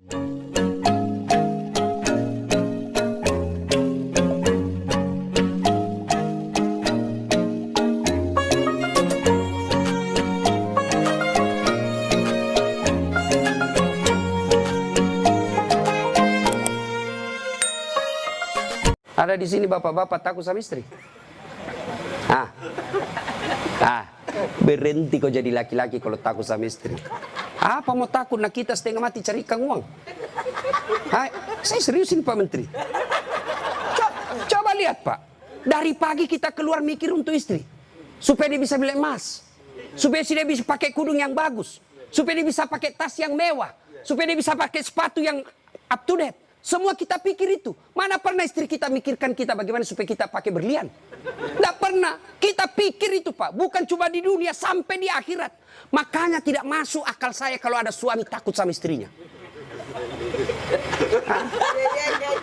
Ada di sini bapak-bapak takut sama istri? Berhenti kau jadi laki-laki kalau takut sama istri. Apa mau takut? Nah kita setengah mati carikan uang. Saya seriusin Pak Menteri. Coba lihat Pak. Dari pagi kita keluar mikir untuk istri. Supaya dia bisa beli emas. Supaya dia bisa pakai kudung yang bagus. Supaya dia bisa pakai tas yang mewah. Supaya dia bisa pakai sepatu yang up to date. Semua kita pikir itu. Mana pernah istri kita mikirkan kita bagaimana supaya kita pakai berlian? Tidak pernah. Kita pikir itu Pak. Bukan cuma di dunia, sampai di akhirat. Makanya tidak masuk akal saya kalau ada suami takut sama istrinya.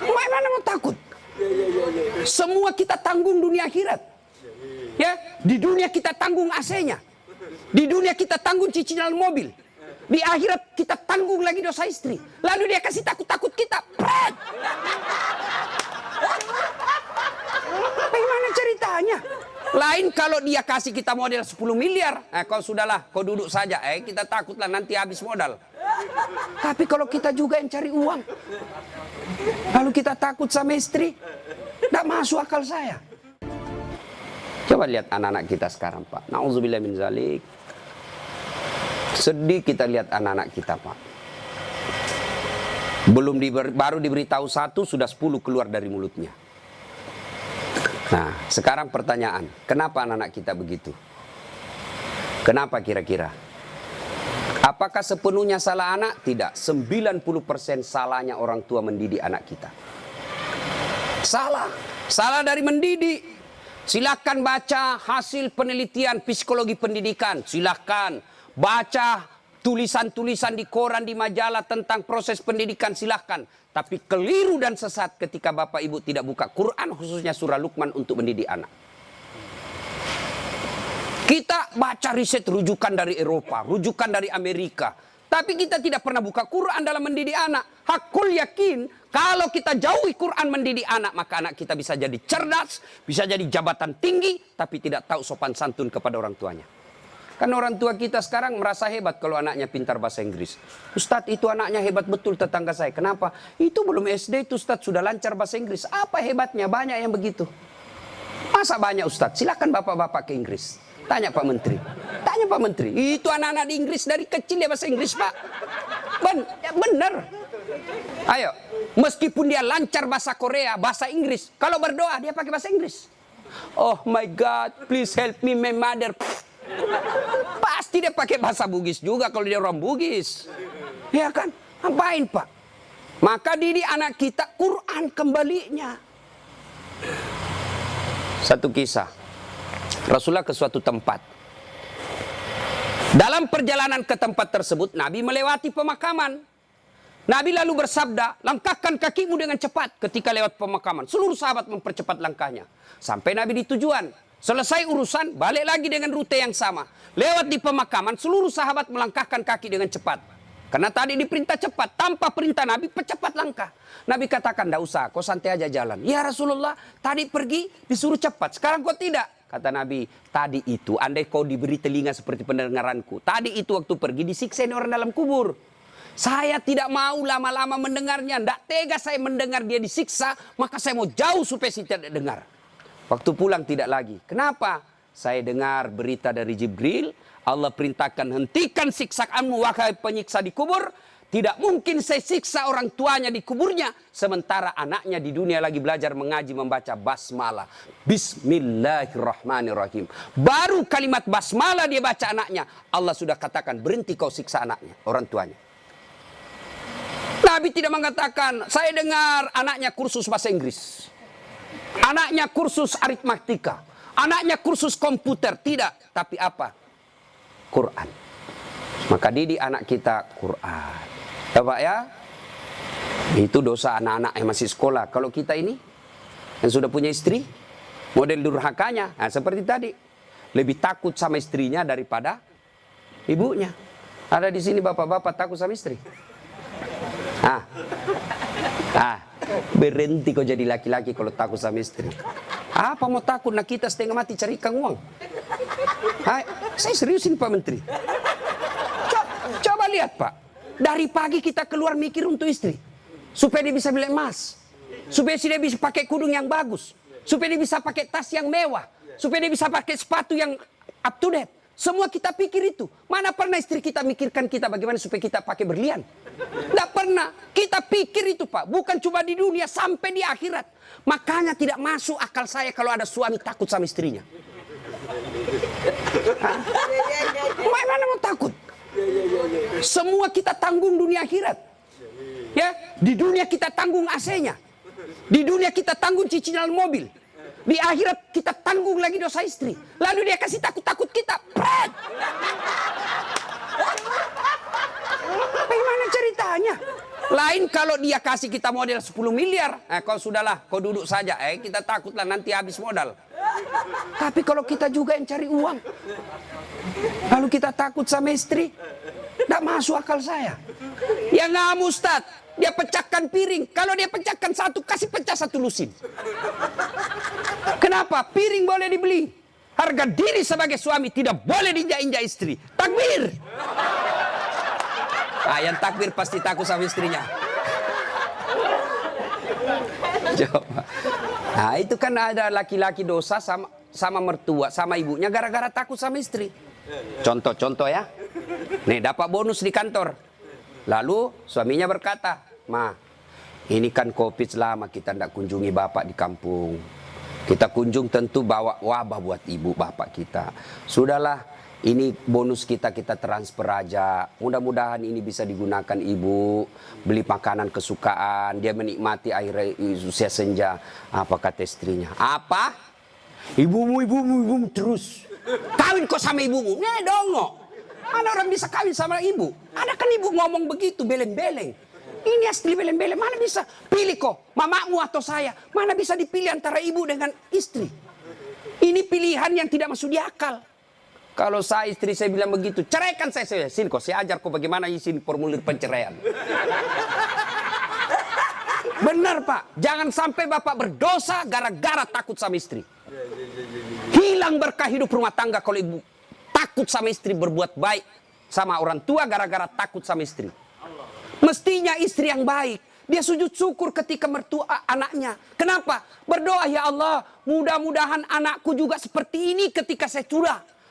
Mana mau takut? Semua kita tanggung dunia akhirat. Ya, di dunia kita tanggung AC-nya. Di dunia kita tanggung cicilan mobil. Di akhirat kita tanggung lagi dosa istri. Lalu dia kasih takut-takut kita. Pret! Bagaimana ceritanya? Lain kalau dia kasih kita modal 10 miliar. Kau sudahlah, kau duduk saja. Kita takutlah nanti habis modal. Tapi kalau kita juga yang cari uang. Lalu kita takut sama istri. Tidak masuk akal saya. Coba lihat anak-anak kita sekarang Pak. Na'udzubillah min zalik. Sedih kita lihat anak-anak kita Pak. Baru diberitahu satu, sudah 10 keluar dari mulutnya. Nah, sekarang pertanyaan, kenapa anak-anak kita begitu? Kenapa kira-kira? Apakah sepenuhnya salah anak? Tidak, 90% salahnya orang tua mendidik anak kita. Salah dari mendidik. Silakan baca hasil penelitian psikologi pendidikan, silakan. Baca tulisan-tulisan di koran, di majalah tentang proses pendidikan, silahkan. Tapi keliru dan sesat ketika Bapak Ibu tidak buka Quran, khususnya surah Luqman untuk mendidik anak. Kita baca riset rujukan dari Eropa, rujukan dari Amerika. Tapi kita tidak pernah buka Quran dalam mendidik anak. Hakul yakin, kalau kita jauhi Quran mendidik anak, maka anak kita bisa jadi cerdas, bisa jadi jabatan tinggi, tapi tidak tahu sopan santun kepada orang tuanya. Kan orang tua kita sekarang merasa hebat kalau anaknya pintar bahasa Inggris. Ustadz, itu anaknya hebat betul tetangga saya. Kenapa? Itu belum SD itu Ustadz sudah lancar bahasa Inggris. Apa hebatnya? Banyak yang begitu. Masa banyak Ustadz? Silakan bapak-bapak ke Inggris. Tanya Pak Menteri. Tanya Pak Menteri. Itu anak-anak di Inggris dari kecil dia bahasa Inggris Pak. Bener. Ayo. Meskipun dia lancar bahasa Korea, bahasa Inggris. Kalau berdoa dia pakai bahasa Inggris. Oh my God, please help me my mother. Pasti dia pakai bahasa Bugis juga kalau dia orang Bugis. Ya kan? Ngapain Pak? Maka didik anak kita Quran kembalinya. Satu kisah. Rasulullah ke suatu tempat. Dalam perjalanan ke tempat tersebut, Nabi melewati pemakaman. Nabi lalu bersabda, langkahkan kakimu dengan cepat ketika lewat pemakaman. Seluruh sahabat mempercepat langkahnya. Sampai Nabi di tujuan. Selesai urusan, balik lagi dengan rute yang sama. Lewat di pemakaman, seluruh sahabat melangkahkan kaki dengan cepat. Karena tadi diperintah cepat, tanpa perintah Nabi, percepat langkah. Nabi katakan, tidak usah, kau santai aja jalan. Ya Rasulullah, tadi pergi disuruh cepat, sekarang kau tidak. Kata Nabi, tadi itu, andai kau diberi telinga seperti pendengaranku. Tadi itu waktu pergi disiksa orang dalam kubur. Saya tidak mau lama-lama mendengarnya. Tidak tega saya mendengar dia disiksa, maka saya mau jauh supaya saya tidak dengar. Waktu pulang tidak lagi. Kenapa? Saya dengar berita dari Jibril. Allah perintahkan hentikan siksaanmu wahai penyiksa di kubur. Tidak mungkin saya siksa orang tuanya di kuburnya. Sementara anaknya di dunia lagi belajar mengaji membaca basmalah. Bismillahirrahmanirrahim. Baru kalimat basmalah dia baca anaknya. Allah sudah katakan berhenti kau siksa anaknya, orang tuanya. Nabi tidak mengatakan saya dengar anaknya kursus bahasa Inggris. Anaknya kursus aritmatika, anaknya kursus komputer, tidak. Tapi apa? Quran. Maka didik anak kita Quran. Ya Pak ya? Itu dosa anak-anak yang masih sekolah. Kalau kita ini, yang sudah punya istri, model durhakanya, nah, seperti tadi. Lebih takut sama istrinya daripada ibunya. Ada di sini bapak-bapak takut sama istri. Ah, berhenti kau jadi laki-laki kalau takut sama istri. Apa mau takut? Nah kita setengah mati carikan uang. Saya seriusin Pak Menteri. Coba lihat Pak. Dari pagi kita keluar mikir untuk istri. Supaya dia bisa beli emas. Supaya dia bisa pakai kudung yang bagus. Supaya dia bisa pakai tas yang mewah. Supaya dia bisa pakai sepatu yang up to date. Semua kita pikir itu. Mana pernah istri kita mikirkan kita bagaimana supaya kita pakai berlian? Tidak pernah. Kita pikir itu Pak. Bukan cuma di dunia, sampai di akhirat. Makanya tidak masuk akal saya kalau ada suami takut sama istrinya. Mana mau takut? Semua kita tanggung dunia akhirat. Ya, di dunia kita tanggung AC-nya. Di dunia kita tanggung cicilan mobil. Di akhirat kita tanggung lagi dosa istri. Lalu dia kasih takut-takut kita. Pret! Bagaimana ceritanya? Lain kalau dia kasih kita modal 10 miliar. Kau sudahlah, kau duduk saja. Kita takutlah nanti habis modal. Tapi kalau kita juga yang cari uang. Lalu kita takut sama istri. Tidak masuk akal saya. Yang ngamu Ustaz, dia pecahkan piring. Kalau dia pecahkan satu, kasih pecah satu lusin. Kenapa? Piring boleh dibeli. Harga diri sebagai suami tidak boleh diinjak-injak istri. Takbir. Yang takbir pasti takut sama istrinya. Coba. Itu kan ada laki-laki dosa sama mertua, sama ibunya gara-gara takut sama istri. Contoh ya. Nih dapat bonus di kantor. Lalu suaminya berkata, "Ma, ini kan COVID lama kita tidak kunjungi bapak di kampung. Kita kunjung tentu bawa wabah buat ibu bapak kita. Sudahlah, ini bonus kita transfer aja. Mudah-mudahan ini bisa digunakan ibu. Beli makanan kesukaan. Dia menikmati air usia senja." Apa kata istrinya? Apa? Ibumu terus. Kawin kok sama ibumu? Dongo. Mana orang bisa kawin sama ibu? Ada kan ibu ngomong begitu, beleng-beleng. Ini asli beleng-beleng. Mana bisa pilih kok, mamamu atau saya? Mana bisa dipilih antara ibu dengan istri? Ini pilihan yang tidak masuk di akal. Kalau saya istri saya bilang begitu, ceraikan saya. Sini kok, saya ajar kok bagaimana isi formulir penceraian. Benar Pak, jangan sampai bapak berdosa gara-gara takut sama istri. Hilang berkah hidup rumah tangga kalau ibu takut sama istri, berbuat baik sama orang tua gara-gara takut sama istri. Mestinya istri yang baik, dia sujud syukur ketika mertua anaknya. Kenapa? Berdoa, ya Allah, mudah-mudahan anakku juga seperti ini ketika saya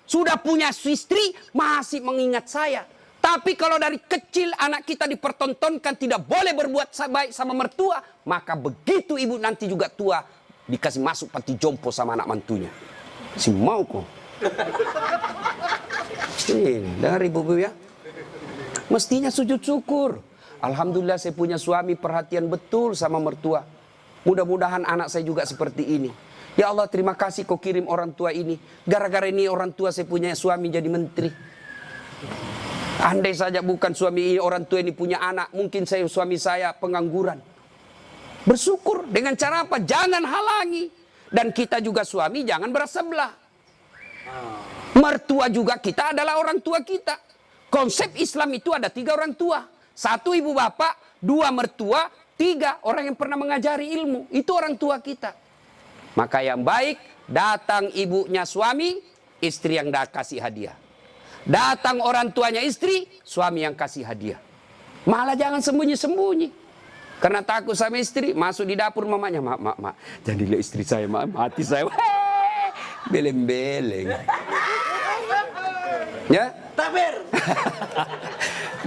sudah punya istri, masih mengingat saya. Tapi kalau dari kecil anak kita dipertontonkan tidak boleh berbuat baik sama mertua, maka begitu ibu nanti juga tua, dikasih masuk panti jompo sama anak mantunya. Si mau kok. Dengar ibu-ibu ya. Mestinya sujud syukur. Alhamdulillah saya punya suami perhatian betul sama mertua. Mudah-mudahan anak saya juga seperti ini. Ya Allah, terima kasih kau kirim orang tua ini. Gara-gara ini orang tua saya punya suami jadi menteri. Andai saja bukan suami ini, orang tua ini punya anak, mungkin suami saya pengangguran. Bersyukur dengan cara apa? Jangan halangi. Dan kita juga suami jangan bersebelah. Mertua juga kita adalah orang tua kita. Konsep Islam itu ada 3 orang tua. 1 ibu bapak, 2 mertua, 3 orang yang pernah mengajari ilmu. Itu orang tua kita. Maka yang baik, datang ibunya suami, istri yang kasih hadiah. Datang orang tuanya istri, suami yang kasih hadiah. Malah jangan sembunyi-sembunyi. Karena takut sama istri, masuk di dapur mamanya. Mak, jangan dilihat istri saya, mati saya. Beleng-beleng. Ya? Takbir.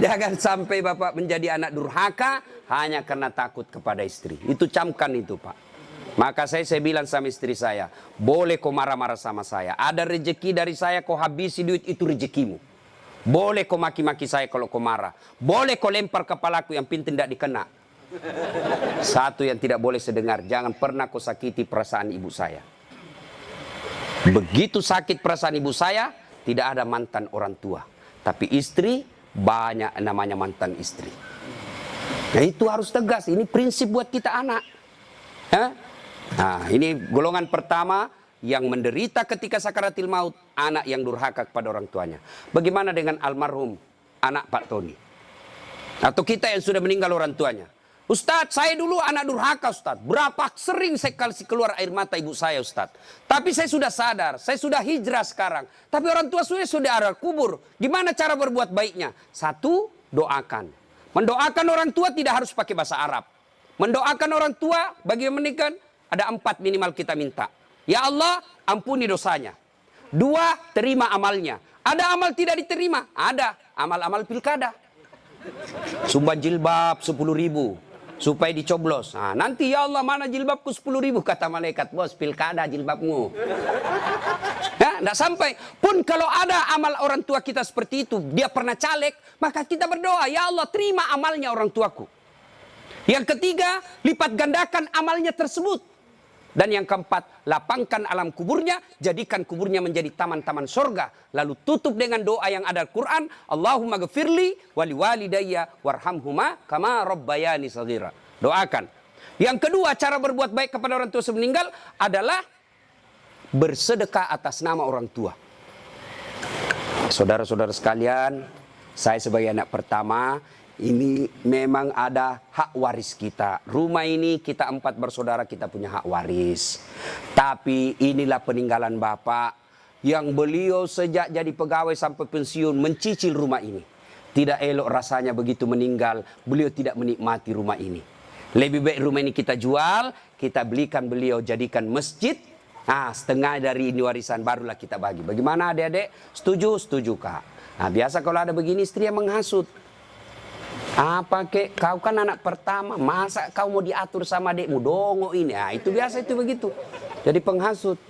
Jangan sampai bapak menjadi anak durhaka hanya karena takut kepada istri. Itu camkan itu Pak. Maka saya bilang sama istri saya, boleh kau marah-marah sama saya. Ada rezeki dari saya, kau habisi duit, itu rezekimu. Boleh kau maki-maki saya kalau kau marah. Boleh kau lempar kepalaku, yang penting tidak dikena. Satu yang tidak boleh sedengar, jangan pernah kau sakiti perasaan ibu saya. Begitu sakit perasaan ibu saya, tidak ada mantan orang tua. Tapi istri, banyak namanya mantan istri. Nah itu harus tegas, ini prinsip buat kita anak. Nah ini golongan pertama yang menderita ketika sakaratil maut, anak yang durhaka kepada orang tuanya. Bagaimana dengan almarhum anak Pak Tony? Atau kita yang sudah meninggal orang tuanya. Ustadz, saya dulu anak durhaka Ustadz. Berapa sering saya kasih keluar air mata ibu saya Ustadz. Tapi saya sudah sadar, saya sudah hijrah sekarang. Tapi orang tua sudah ada kubur. Gimana cara berbuat baiknya? Satu, doakan. Mendoakan orang tua tidak harus pakai bahasa Arab. Mendoakan orang tua bagi yang meninggal ada 4 minimal kita minta. Ya Allah, ampuni dosanya. 2, terima amalnya. Ada amal tidak diterima? Ada. Amal-amal pilkada. Sumbang jilbab 10.000. Supaya dicoblos. Nah, nanti ya Allah mana jilbabku 10.000 kata malaikat. Bos, pilkada jilbabmu. Ya, tidak sampai. Pun kalau ada amal orang tua kita seperti itu, dia pernah caleg, maka kita berdoa, ya Allah terima amalnya orang tuaku. Yang ketiga, lipat gandakan amalnya tersebut. Dan yang keempat, lapangkan alam kuburnya, jadikan kuburnya menjadi taman-taman sorga. Lalu tutup dengan doa yang ada Al-Quran, Allahumma gfirli wali walidayya warhamhuma kama rabbayani saghira. Doakan. Yang kedua, cara berbuat baik kepada orang tua sebelum meninggal adalah bersedekah atas nama orang tua. Saudara-saudara sekalian, saya sebagai anak pertama, ini memang ada hak waris kita. Rumah ini kita 4 bersaudara, kita punya hak waris. Tapi inilah peninggalan Bapak yang beliau sejak jadi pegawai sampai pensiun mencicil rumah ini. Tidak elok rasanya begitu meninggal, beliau tidak menikmati rumah ini. Lebih baik rumah ini kita jual, kita belikan beliau jadikan masjid. Nah, setengah dari ini warisan barulah kita bagi. Bagaimana adik-adik? Setuju? Setuju Kak. Nah, biasa kalau ada begini istri yang menghasut. Apa kek, kau kan anak pertama, masa kau mau diatur sama adikmu, dongo ini. Nah, itu biasa itu begitu. Jadi penghasut.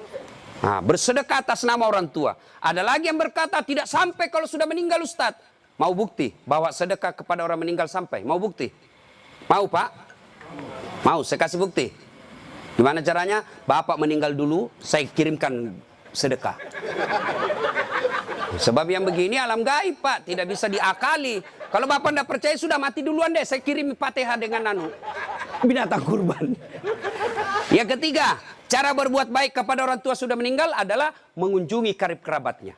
Nah, bersedekah atas nama orang tua. Ada lagi yang berkata tidak sampai kalau sudah meninggal Ustadz. Mau bukti bahwa sedekah kepada orang meninggal sampai? Mau bukti? Mau Pak? Mau, saya kasih bukti. Gimana caranya? Bapak meninggal dulu, saya kirimkan sedekah. Sebab yang begini alam gaib Pak, tidak bisa diakali. Kalau Bapak tidak percaya sudah mati duluan deh, saya kirim Fatihah dengan binatang kurban. Yang ketiga, cara berbuat baik kepada orang tua sudah meninggal adalah mengunjungi karib kerabatnya.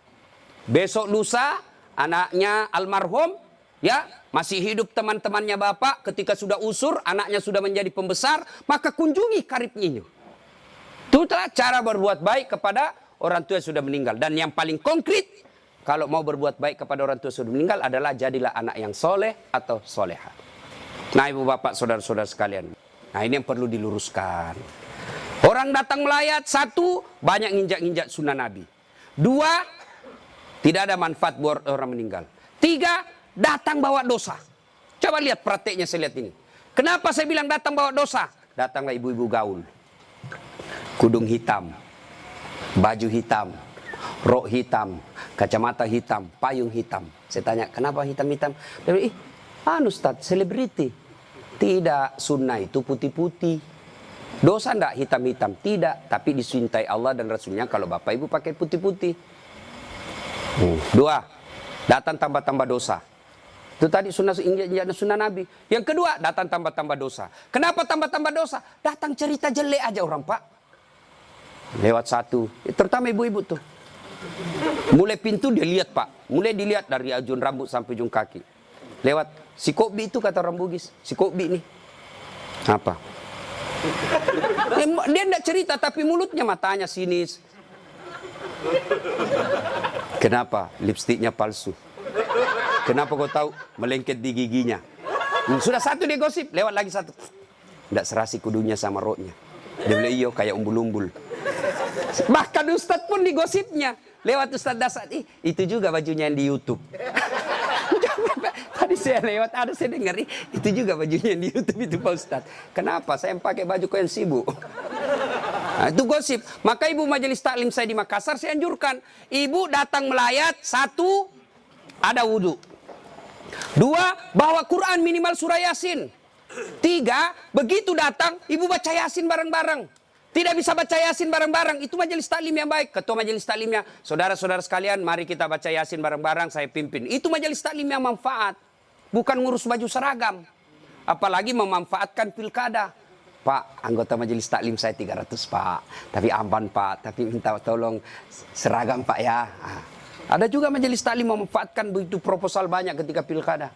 Besok lusa anaknya almarhum ya masih hidup teman-temannya Bapak, ketika sudah usur anaknya sudah menjadi pembesar, maka kunjungi karibnya. Itulah cara berbuat baik kepada orang tua yang sudah meninggal. Dan yang paling konkret, kalau mau berbuat baik kepada orang tua sudah meninggal adalah jadilah anak yang soleh atau soleha. Nah ibu bapak saudara-saudara sekalian. Nah ini yang perlu diluruskan. Orang datang melayat, 1, banyak nginjak-nginjak sunnah Nabi. 2, tidak ada manfaat buat orang meninggal. 3, datang bawa dosa. Coba lihat prakteknya saya lihat ini. Kenapa saya bilang datang bawa dosa? Datanglah ibu-ibu gaul. Kudung hitam. Baju hitam. Rok hitam, kacamata hitam, payung hitam. Saya tanya, kenapa hitam-hitam? Dia bilang, Ustaz, selebriti. Tidak, sunnah itu putih-putih. Dosa enggak hitam-hitam? Tidak, tapi dicintai Allah dan Rasulnya kalau bapak ibu pakai putih-putih. 2, datang tambah-tambah dosa. Itu tadi sunnah Nabi. Yang kedua, datang tambah-tambah dosa. Kenapa tambah-tambah dosa? Datang cerita jelek aja orang Pak. Lewat 1, terutama ibu-ibu tuh. Mulai pintu dia lihat Pak. Mulai dilihat dari ujung rambut sampai ujung kaki. Lewat si Kobi itu kata orang Bugis. Si Kobi nih. Apa? Dia tidak cerita tapi mulutnya matanya sinis. Kenapa? Lipstiknya palsu. Kenapa kau tahu? Melengket di giginya. Sudah 1 dia gosip. Lewat lagi 1. Tidak serasi kudunya sama roknya. Dia bilang iyo kayak umbul-umbul. Bahkan Ustadz pun digosipnya. Lewat Ustadz Dasar, itu juga bajunya yang di YouTube. Tadi saya lewat, ada saya dengar, itu juga bajunya yang di YouTube itu Pak Ustadz. Kenapa? Saya pakai baju kau yang sibuk. Nah, itu gosip. Maka ibu majelis taklim saya di Makassar, saya anjurkan. Ibu datang melayat, 1, ada wudhu. 2, bawa Quran minimal surah Yasin. 3, begitu datang, ibu baca Yasin bareng-bareng. Tidak bisa baca Yasin bareng-bareng, itu majelis taklim yang baik. Ketua majelis taklimnya, saudara-saudara sekalian, mari kita baca Yasin bareng-bareng, saya pimpin. Itu majelis taklim yang manfaat. Bukan ngurus baju seragam. Apalagi memanfaatkan pilkada. Pak, anggota majelis taklim saya 300 Pak. Tapi amban Pak, tapi minta tolong seragam Pak ya. Ada juga majelis taklim memanfaatkan begitu proposal banyak ketika pilkada.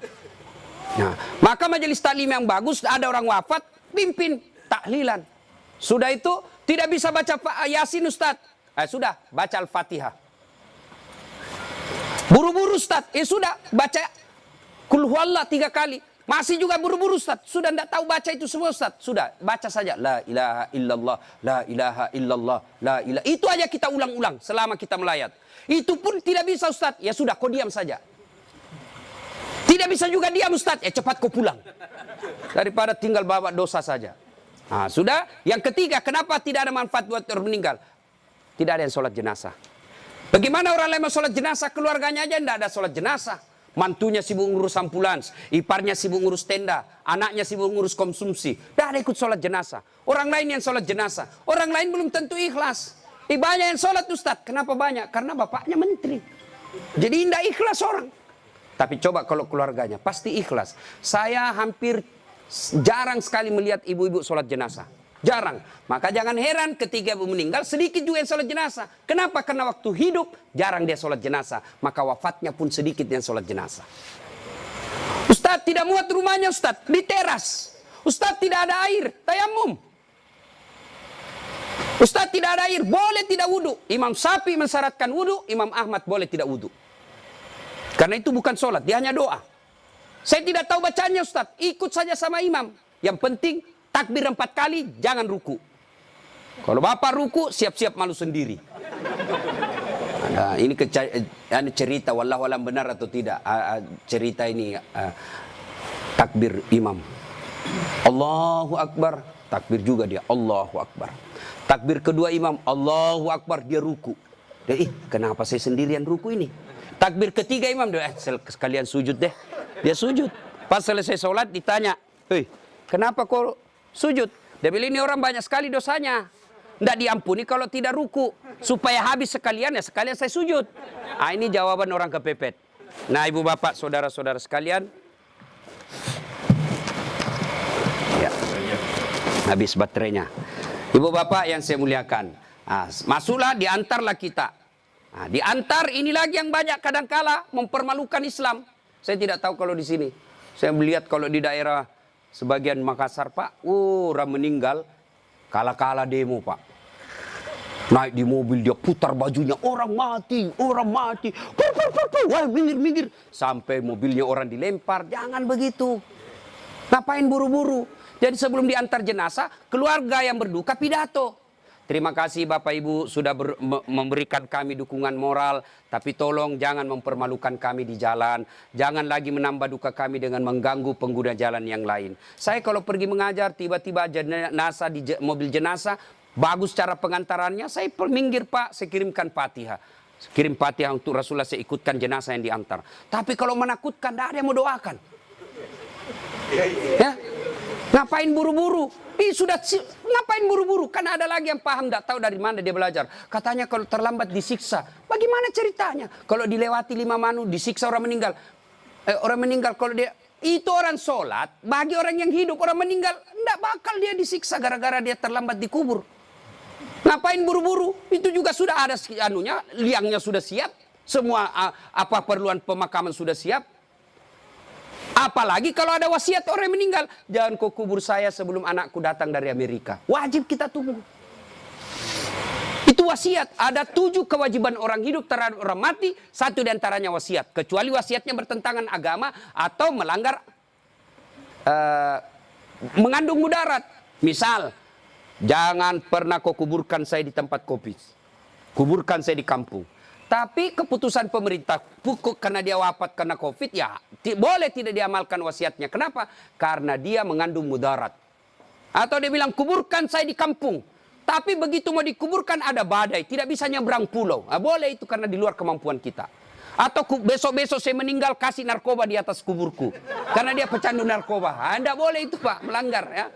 Nah, maka majelis taklim yang bagus, ada orang wafat, pimpin tahlilan. Sudah itu tidak bisa baca Yasin Ustaz. Sudah, baca Al-Fatihah. Buru-buru Ustaz. Sudah, baca Qul huwallah 3 kali. Masih juga buru-buru Ustaz. Sudah tidak tahu baca itu semua Ustaz. Sudah, baca saja. La ilaha illallah, la ilaha illallah, la ilaha. Itu aja kita ulang-ulang selama kita melayat. Itu pun tidak bisa Ustaz. Ya sudah, kau diam saja. Tidak bisa juga diam Ustaz. Ya cepat kau pulang. Daripada tinggal bawa dosa saja. Nah, sudah. Yang ketiga, kenapa tidak ada manfaat buat orang meninggal? Tidak ada yang sholat jenazah. Bagaimana orang lain mau sholat jenazah? Keluarganya aja tidak ada sholat jenazah. Mantunya sibuk ngurus ambulans, iparnya sibuk ngurus tenda, anaknya sibuk ngurus konsumsi. Tidak ada ikut sholat jenazah. Orang lain yang sholat jenazah. Orang lain belum tentu ikhlas. Banyak yang sholat Ustaz. Kenapa banyak? Karena bapaknya menteri. Jadi tidak ikhlas orang. Tapi coba kalau keluarganya, pasti ikhlas. Saya hampir jarang sekali melihat ibu-ibu sholat jenazah. Jarang. Maka jangan heran ketika ibu meninggal, sedikit juga yang sholat jenazah. Kenapa? Karena waktu hidup, jarang dia sholat jenazah. Maka wafatnya pun sedikit yang sholat jenazah. Ustaz tidak muat rumahnya Ustaz, di teras. Ustaz tidak ada air, tayamum. Ustaz tidak ada air, boleh tidak wudu. Imam Syafi'i mensyaratkan wudu, Imam Ahmad boleh tidak wudu. Karena itu bukan sholat, dia hanya doa. Saya tidak tahu bacanya Ustaz, ikut saja sama imam. Yang penting takbir 4 kali, jangan ruku. Kalau bapak ruku, siap-siap malu sendiri. Nah, ini cerita, wallahu alam benar atau tidak. Cerita ini takbir imam. Allahu Akbar, takbir juga dia, Allahu Akbar. Takbir kedua imam, Allahu Akbar, dia ruku. Dia, kenapa saya sendirian ruku ini? Takbir ketiga imam, dia, sekalian sujud deh. Dia sujud. Pas selesai sholat ditanya, hei, kenapa kau sujud? Dia bilang ini orang banyak sekali dosanya. Tidak diampuni kalau tidak ruku. Supaya habis sekalian, ya sekalian saya sujud. Ini jawaban orang kepepet. Nah ibu bapak, saudara-saudara sekalian. Ya. Habis baterainya. Ibu bapak yang saya muliakan. Masuklah, diantarlah kita. Diantar ini lagi yang banyak kadangkala mempermalukan Islam. Saya tidak tahu kalau di sini. Saya melihat kalau di daerah sebagian Makassar Pak, orang meninggal, kala-kala demo Pak. Naik di mobil dia putar bajunya, orang mati, orang mati. Wah, minggir. Sampai mobilnya orang dilempar, jangan begitu. Ngapain buru-buru? Jadi sebelum diantar jenazah, keluarga yang berduka pidato. Terima kasih Bapak Ibu sudah memberikan kami dukungan moral. Tapi tolong jangan mempermalukan kami di jalan. Jangan lagi menambah duka kami dengan mengganggu pengguna jalan yang lain. Saya kalau pergi mengajar tiba-tiba jenazah di mobil jenazah. Bagus cara pengantarannya. Saya minggir Pak, saya kirimkan Fatihah. Kirim Fatihah untuk Rasulullah, saya ikutkan jenazah yang diantar. Tapi kalau menakutkan tidak ada yang mau doakan. Ya? Ngapain buru-buru? Ngapain buru-buru? Kan ada lagi yang paham, tidak tahu dari mana dia belajar. Katanya kalau terlambat disiksa. Bagaimana ceritanya? Kalau dilewati 5 manu, disiksa orang meninggal. Orang meninggal kalau dia... Itu orang sholat, bagi orang yang hidup, orang meninggal, tidak bakal dia disiksa gara-gara dia terlambat dikubur. Ngapain buru-buru? Itu juga sudah ada liangnya sudah siap. Semua apa perluan pemakaman sudah siap. Apalagi kalau ada wasiat orang yang meninggal. Jangan kau kubur saya sebelum anakku datang dari Amerika. Wajib kita tunggu. Itu wasiat. Ada 7 kewajiban orang hidup terhadap orang mati. 1 diantaranya wasiat. Kecuali wasiatnya bertentangan agama atau melanggar mengandung mudarat. Misal, jangan pernah kau kuburkan saya di tempat kopi. Kuburkan saya di kampung. Tapi keputusan pemerintah pukul karena dia wafat karena COVID, ya boleh tidak diamalkan wasiatnya. Kenapa? Karena dia mengandung mudarat. Atau dia bilang kuburkan saya di kampung. Tapi begitu mau dikuburkan ada badai, tidak bisa nyebrang pulau. Boleh itu karena di luar kemampuan kita. Atau besok-besok saya meninggal kasih narkoba di atas kuburku. Karena dia pecandu narkoba. Tidak boleh itu Pak, melanggar ya.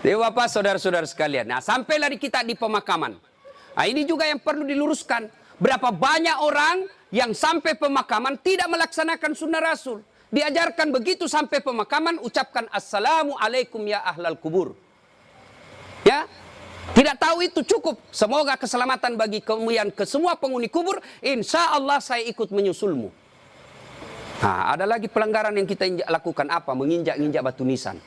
Jadi Bapak, saudara-saudara sekalian. Nah, sampailah kita di pemakaman. Nah, ini juga yang perlu diluruskan. Berapa banyak orang yang sampai pemakaman tidak melaksanakan sunnah Rasul. Diajarkan begitu sampai pemakaman, ucapkan Assalamualaikum ya ahlal kubur. Ya. Tidak tahu itu cukup. Semoga keselamatan bagi kemuliaan ke semua penghuni kubur. Insya Allah saya ikut menyusulmu. Nah, ada lagi pelanggaran yang kita lakukan apa? Menginjak-injak batu nisan.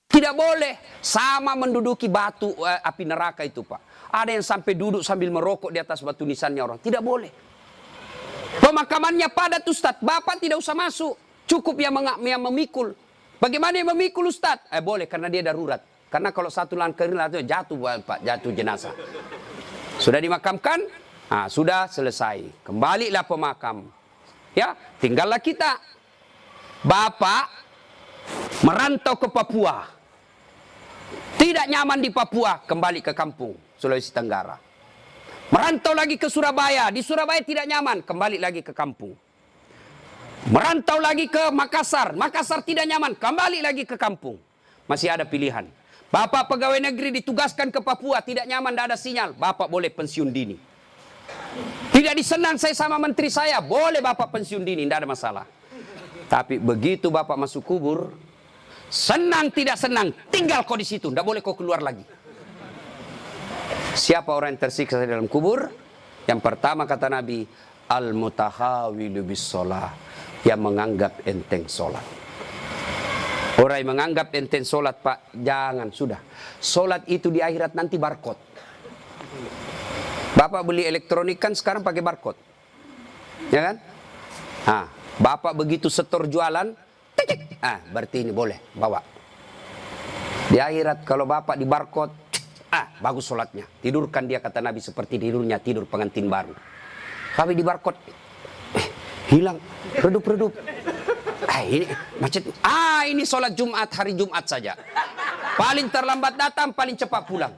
Tidak boleh sama menduduki batu api neraka itu, Pak. Ada yang sampai duduk sambil merokok di atas batu nisannya orang. Tidak boleh. Pemakamannya padat, Ustaz. Bapak tidak usah masuk. Cukup yang memikul. Bagaimana yang memikul, Ustaz? Boleh karena dia darurat. Karena kalau satu langkah jatuh, Pak, jatuh jenazah. Sudah dimakamkan, sudah selesai. Kembalilah pemakam. Ya, tinggallah kita. Bapak merantau ke Papua. Tidak nyaman di Papua, kembali ke kampung, Sulawesi Tenggara. Merantau lagi ke Surabaya. Di Surabaya tidak nyaman, kembali lagi ke kampung. Merantau lagi ke Makassar. Makassar tidak nyaman, kembali lagi ke kampung. Masih ada pilihan. Bapak pegawai negeri ditugaskan ke Papua, tidak nyaman, tidak ada sinyal. Bapak boleh pensiun dini. Tidak disenang saya sama menteri saya, boleh Bapak pensiun dini, tidak ada masalah. Tapi begitu Bapak masuk kubur, senang tidak senang, tinggal kau di situ, tidak boleh kau keluar lagi. Siapa orang yang tersiksa di dalam kubur? Yang pertama kata Nabi, al-mutahawilu bis-sholah, yang menganggap enteng sholat. Orang yang menganggap enteng sholat, Pak, jangan, sudah. Sholat itu di akhirat nanti barcode. Bapak beli elektronik kan sekarang pakai barcode. Ya kan? Bapak begitu setor jualan, titik, berarti ini boleh, bawa. Di akhirat kalau Bapak di barcode, bagus sholatnya. Tidurkan dia, kata Nabi, seperti tidurnya tidur pengantin baru. Tapi di barcode, hilang, redup-redup. Ini macet. Ini sholat Jumat, hari Jumat saja. Paling terlambat datang, paling cepat pulang.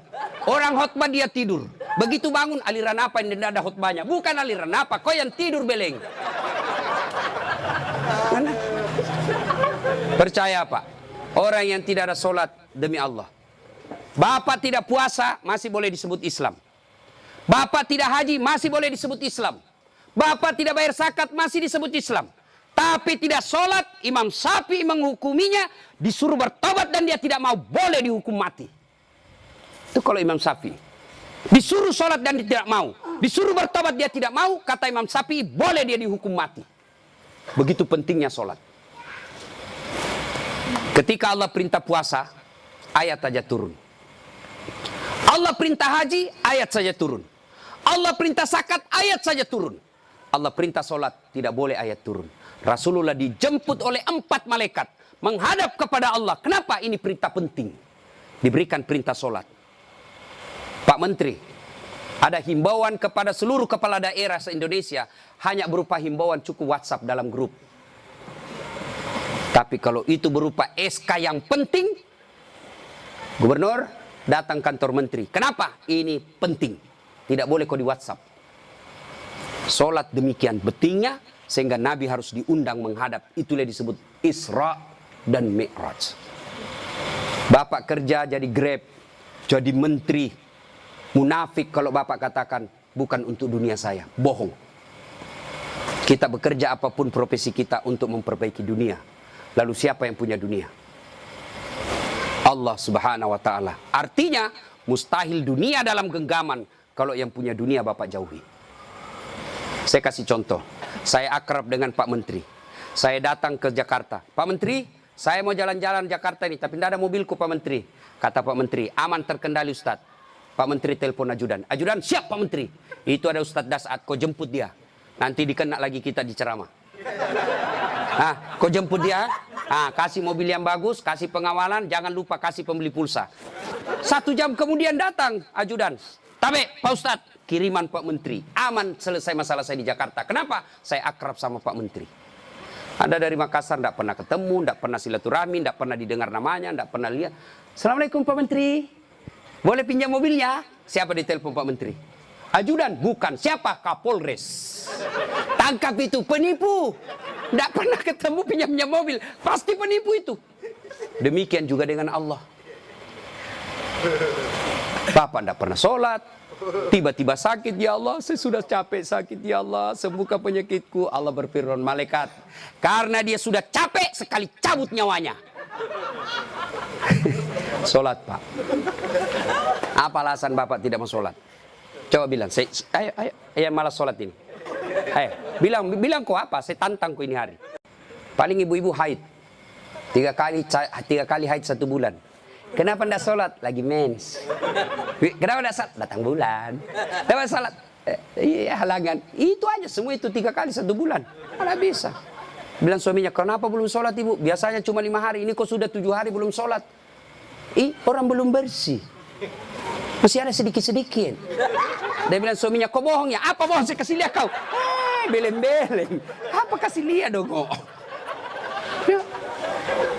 Orang khotbah dia tidur. Begitu bangun, aliran apa yang tidak ada khotbahnya? Bukan aliran apa, kau yang tidur beleng. Mana? Percaya Pak, orang yang tidak ada sholat demi Allah. Bapak tidak puasa, masih boleh disebut Islam. Bapak tidak haji, masih boleh disebut Islam. Bapak tidak bayar zakat, masih disebut Islam. Tapi tidak sholat, Imam Syafi'i menghukuminya, disuruh bertobat dan dia tidak mau, boleh dihukum mati. Itu kalau Imam Syafi'i. Disuruh sholat dan dia tidak mau. Disuruh bertobat dia tidak mau, kata Imam Syafi'i, boleh dia dihukum mati. Begitu pentingnya sholat. Ketika Allah perintah puasa, ayat saja turun. Allah perintah haji, ayat saja turun. Allah perintah zakat, ayat saja turun. Allah perintah sholat, tidak boleh ayat turun. Rasulullah dijemput oleh 4 malaikat menghadap kepada Allah. Kenapa? Ini perintah penting. Diberikan perintah sholat. Pak Menteri, ada himbauan kepada seluruh kepala daerah se-Indonesia, hanya berupa himbauan cukup WhatsApp dalam grup. Tapi kalau itu berupa SK yang penting, Gubernur datang kantor Menteri. Kenapa? Ini penting. Tidak boleh kau di WhatsApp. Sholat demikian pentingnya, sehingga Nabi harus diundang menghadap. Itulah disebut Isra dan Mi'raj. Bapak kerja jadi Grab, jadi menteri. Munafik kalau Bapak katakan, bukan untuk dunia saya. Bohong. Kita bekerja apapun profesi kita untuk memperbaiki dunia. Lalu siapa yang punya dunia? Allah Subhanahu wa ta'ala. Artinya, mustahil dunia dalam genggaman kalau yang punya dunia Bapak jauhi. Saya kasih contoh. Saya akrab dengan Pak Menteri. Saya datang ke Jakarta. Pak Menteri, saya mau jalan-jalan Jakarta ini, tapi tidak ada mobilku Pak Menteri. Kata Pak Menteri, aman terkendali Ustadz. Pak Menteri telepon ajudan. Ajudan, siap Pak Menteri. Itu ada Ustadz Dasat, kau jemput dia. Nanti dikena lagi kita di ceramah. Kau jemput dia. Kasih mobil yang bagus, kasih pengawalan, jangan lupa kasih pembeli pulsa. 1 jam kemudian datang ajudan. Tabe, Pak Ustadz, kiriman Pak Menteri. Aman, selesai masalah saya di Jakarta. Kenapa? Saya akrab sama Pak Menteri. Anda dari Makassar tidak pernah ketemu, tidak pernah silaturahmi, tidak pernah didengar namanya, tidak pernah lihat. Assalamualaikum Pak Menteri. Boleh pinjam mobilnya? Siapa ditelepon Pak Menteri? Ajudan? Bukan. Siapa? Kapolres. Tangkap itu, penipu. Tidak pernah ketemu pinjamnya mobil. Pasti penipu itu. Demikian juga dengan Allah. Bapak tidak pernah sholat. Tiba-tiba sakit, ya Allah, saya sudah capek sakit, ya Allah, sembuhkan penyakitku. Allah berfirman, malaikat, karena dia sudah capek sekali cabut nyawanya. Sholat, Pak. Apa alasan Bapak tidak mau sholat? Coba bilang. Ayo malas sholat ini. Ayo, bilang kok apa? Saya tantang kok ini hari. Paling ibu-ibu haid. 3 kali haid 1 bulan. Kenapa tidak sholat? Lagi mens. Kenapa tidak sholat? Datang bulan. Kenapa sholat? Iya, halangan. Itu aja, semua itu 3 kali 1 bulan. Mana bisa. Bilang suaminya, kenapa belum sholat ibu? Biasanya cuma 5 hari, ini kok sudah 7 hari belum sholat. Orang belum bersih. Masih ada sedikit-sedikit. Dia bilang suaminya, kok bohong ya? Apa bohong? Saya kasih lihat kau. Beleng-beleng. Apa kasih lihat dong kok? Ya.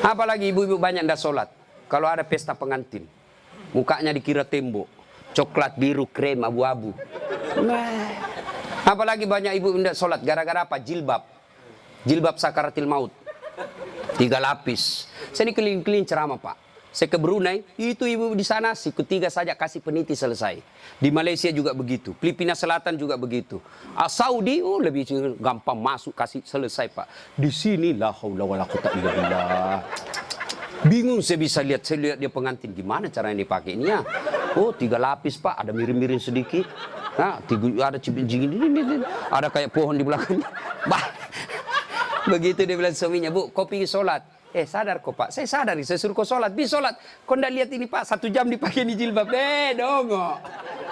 Apalagi ibu-ibu banyak tidak sholat. Kalau ada pesta pengantin, mukanya dikira tembok. Coklat, biru, krem, abu-abu. Nah. Apalagi banyak ibu tidak sholat. Gara-gara apa? Jilbab. Jilbab sakaratil maut. 3 lapis. Saya ini keliling-keliling ceramah, Pak. Saya ke Brunei, itu ibu di sana siku 3 saja kasih peniti selesai. Di Malaysia juga begitu, Filipina Selatan juga begitu. Saudi lebih gampang masuk kasih selesai, Pak. Di sini la haula wala quwata illa billah. Bingung saya lihat dia pengantin gimana caranya dipakai ini ya. 3 lapis, Pak, ada miring-miring sedikit. Nah, ada cipin-cipin ini, ada kayak pohon di belakangnya. Begitu dia bilang suaminya, Bu, kau pergi sholat. Sadar kok Pak, saya sadar, saya suruh kau sholat, sholat. Kau ndak lihat ini Pak, 1 jam dipakai di jilbab, dongo.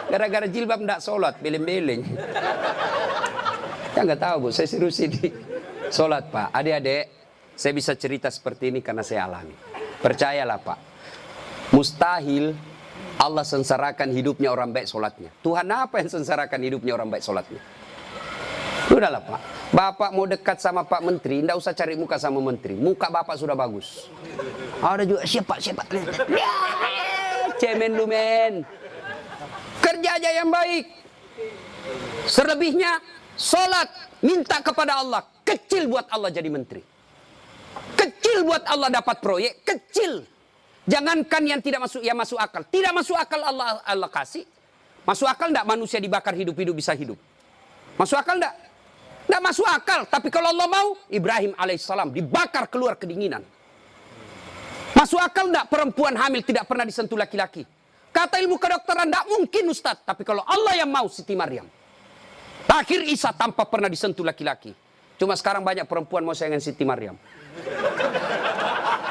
Gara-gara jilbab ndak sholat, beleng-beleng. Ya nggak tahu Bu, saya suruh sini sholat Pak. Adik-adik, saya bisa cerita seperti ini karena saya alami. Percayalah Pak, mustahil Allah sengsarakan hidupnya orang baik sholatnya. Tuhan apa yang sengsarakan hidupnya orang baik sholatnya? Udahlah Pak, Bapak mau dekat sama Pak Menteri, ndak usah cari muka sama Menteri. Muka Bapak sudah bagus. Ada juga siapa? Cemen lu men. Kerja aja yang baik. Selebihnya sholat, minta kepada Allah. Kecil buat Allah jadi menteri. Kecil buat Allah dapat proyek, kecil. Jangankan yang tidak masuk, yang masuk akal. Tidak masuk akal Allah kasih. Masuk akal ndak manusia dibakar hidup-hidup bisa hidup? Masuk akal ndak? Tidak masuk akal, tapi kalau Allah mau, Ibrahim alaihissalam dibakar keluar kedinginan. Masuk akal tidak perempuan hamil tidak pernah disentuh laki-laki? Kata ilmu kedokteran tidak mungkin Ustaz, tapi kalau Allah yang mau, Siti Maryam. Akhir Isa tanpa pernah disentuh laki-laki. Cuma sekarang banyak perempuan mau sayangan Siti Maryam.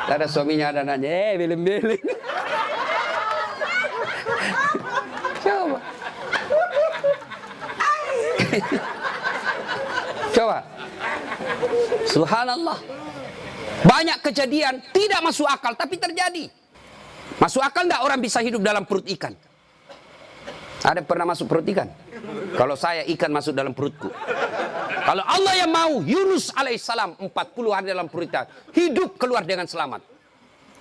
Ada suaminya, ada anaknya, beleng-beleng. Coba. Coba. Subhanallah. Banyak kejadian tidak masuk akal tapi terjadi. Masuk akal enggak orang bisa hidup dalam perut ikan? Ada pernah masuk perut ikan? Kalau saya ikan masuk dalam perutku. Kalau Allah yang mau, Yunus alaihissalam 40 hari dalam perut ikan, hidup keluar dengan selamat.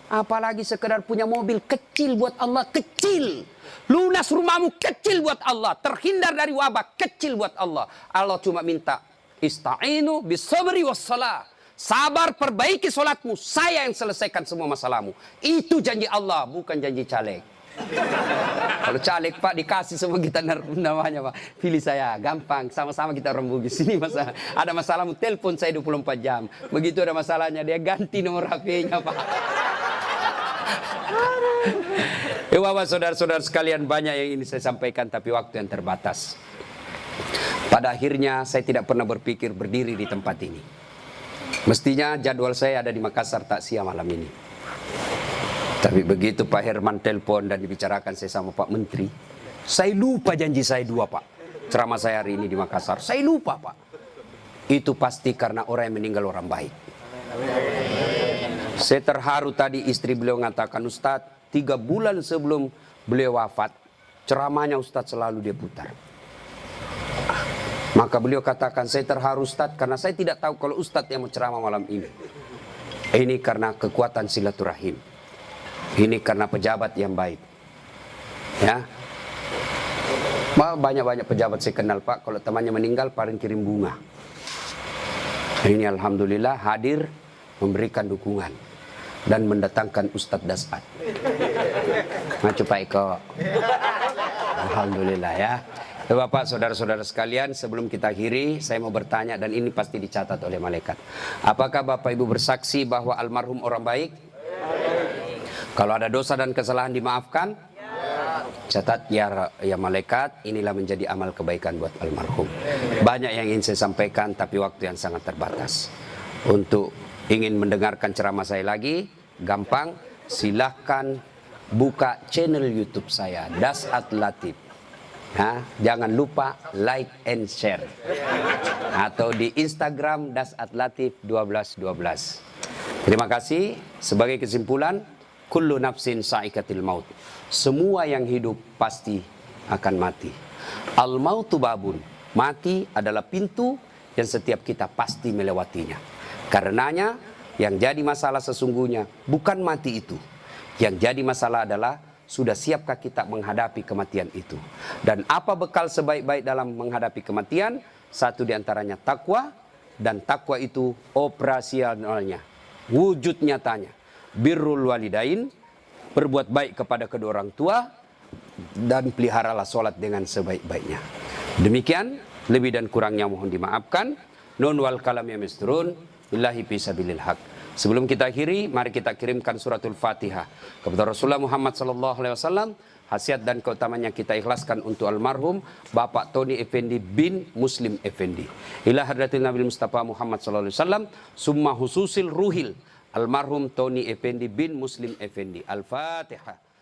Apalagi sekedar punya mobil kecil buat Allah, kecil. Lunas rumahmu kecil buat Allah, terhindar dari wabah kecil buat Allah. Allah cuma minta ista'inu bisabri wassalah. Sabar, perbaiki solatmu. Saya yang selesaikan semua masalahmu. Itu janji Allah, bukan janji caleg. Kalau caleg Pak dikasih semua kita namanya Pak. Pilih saya, gampang. Sama-sama kita orang Bugis. Ini masalah. Ada masalahmu, telepon saya 24 jam. Begitu ada masalahnya, dia ganti nomor HP-nya Pak. Bapak, saudara-saudara sekalian, banyak yang ini saya sampaikan, tapi waktu yang terbatas. Pada akhirnya saya tidak pernah berpikir berdiri di tempat ini. Mestinya jadwal saya ada di Makassar takziah malam ini. Tapi begitu Pak Herman telepon dan dibicarakan saya sama Pak Menteri, saya lupa janji saya 2 Pak. Ceramah saya hari ini di Makassar, saya lupa Pak. Itu pasti karena orang yang meninggal orang baik. Saya terharu tadi istri beliau mengatakan, Ustadz, 3 bulan sebelum beliau wafat, ceramahnya Ustadz selalu dia putar. Maka beliau katakan, saya terharu Ustadz karena saya tidak tahu kalau Ustadz yang mau ceramah malam ini. Ini karena kekuatan silaturahim. Ini karena pejabat yang baik. Ya. Banyak-banyak pejabat saya kenal Pak, kalau temannya meninggal paling kirim bunga. Ini alhamdulillah hadir memberikan dukungan dan mendatangkan Ustadz Dasat. Maju Pak Eko. Alhamdulillah ya. Bapak, saudara-saudara sekalian, sebelum kita akhiri, saya mau bertanya dan ini pasti dicatat oleh malaikat. Apakah Bapak Ibu bersaksi bahwa almarhum orang baik? Kalau ada dosa dan kesalahan dimaafkan? Catat ya malaikat, inilah menjadi amal kebaikan buat almarhum. Banyak yang ingin saya sampaikan tapi waktu yang sangat terbatas. Untuk ingin mendengarkan ceramah saya lagi, gampang, silahkan buka channel YouTube saya, Dasat Latif. Jangan lupa like and share. Atau di Instagram Dasat Latif 1212. Terima kasih. Sebagai kesimpulan, kullu nafsin sa'ikatil maut. Semua yang hidup pasti akan mati. Al mautu babun. Mati adalah pintu yang setiap kita pasti melewatinya. Karenanya yang jadi masalah sesungguhnya bukan mati itu. Yang jadi masalah adalah sudah siapkah kita menghadapi kematian itu. Dan apa bekal sebaik-baik dalam menghadapi kematian? Satu diantaranya takwa. Dan takwa itu operasionalnya, wujud nyatanya. Birrul walidain, berbuat baik kepada kedua orang tua. Dan peliharalah sholat dengan sebaik-baiknya. Demikian, lebih dan kurangnya mohon dimaafkan. Nun wal kalam ya misturun. Billahi fisabilil haq. Sebelum kita akhiri, mari kita kirimkan suratul Fatihah kepada Rasulullah Muhammad SAW. Hasiat dan keutamanya kita ikhlaskan untuk almarhum Bapak Tony Effendi bin Muslim Effendi. Ila hadratil Nabi Mustafa Muhammad SAW. Summa hususil ruhil almarhum Tony Effendi bin Muslim Effendi. Al-Fatihah.